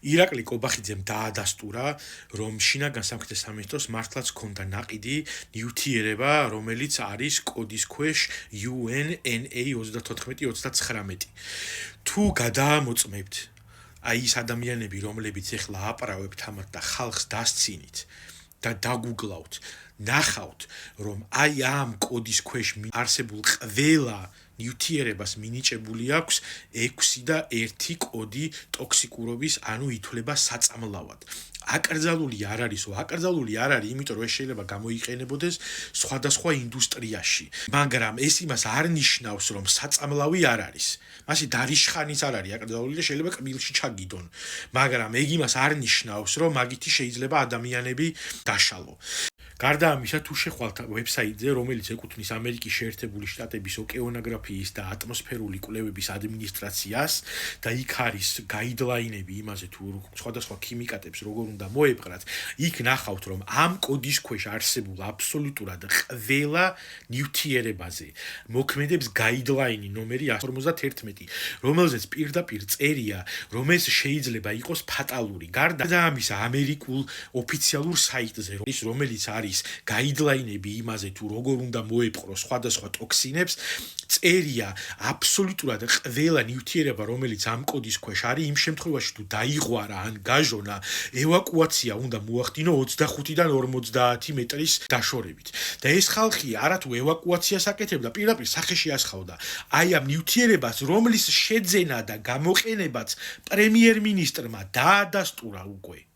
ირაკლი კობახიძემ დაადასტურა, რომ შინაგან სამხედრო სამინისტროს მართლაც ჰქონდა ნაყიდი ნივთიერება, რომელიც არის კოდის ქვეშ UNNA 3439. თუ გადაამოწმებთ აი ის ადამიანები, რომლებიც ეხლა აპარავებთ ამათ და ხალხს დასცინით და დაგუგლავთ, ნახავთ, რომ აი ამ კოდის ქვეშ არსებულ ყველა ნივთიერებას მინიჭებული აქვს 6 და 1 კოდი ტოქსიკურობის, ანუ ითვლება საწამლავად. აკრძალული არ არისო, აკრძალული არ არის, იმიტომ რომ ეს შეიძლება გამოიყენებოდეს სხვადასხვა ინდუსტრიაში. მაგრამ ეს იმას არ ნიშნავს, რომ საწამლავი არ არის. მასი დარიშხანიც არ არის აკრძალული და შეიძლება კბილში ჩაგიდონ. მაგრამ ეგ იმას არ ნიშნავს, რომ მაგითი შეიძლება ადამიანები დაშალო. გარდა ამისა, თუ შეხვალთ ვებსაიტზე, რომელიც ეკუთვნის ამერიკის შეერთებული შტატების ოკეანოგრაფიის და ატმოსფერული კვლევების ადმინისტრაციას და იქ არის გაიდლაინები იმაზე, თუ სხვადასხვა ქიმიკატებს როგორ უნდა მოეპყრათ, იქ ნახავთ, რომ ამ კოდის ქვეშ არსებულ აბსოლუტურად ყველა ნივთიერებაზე მოქმედებს გაიდლაინი ნომერი 151, რომელზეც პირდაპირ წერია, რომ ეს შეიძლება იყოს ფატალური. გარდა ამისა, ამერიკულ ოფიციალურ საიტზე, რომელიც არის გაიდლაინები იმაზე, თუ როგორ უნდა მოეპყროს სხვადასხვა ტოქსინებს, წერია აბსოლუტურად ყველა ნივთიერება, რომელიც ამ კოდის ქვეშ არის, იმ შემთხვევაში თუ დაიღვარა ან გაჟონა, ევაკუაცია უნდა მოახდინო 25-დან 50 მეტრის დაშორებით. და ეს ხალხი არათუ ევაკუაციას აკეთებდა, პირდაპირ სახეში ასხავდა აი ამ ნივთიერებას, რომლის შეძენა და გამოყენებაც პრემიერ-მინისტრმა დაადასტურა უკვე.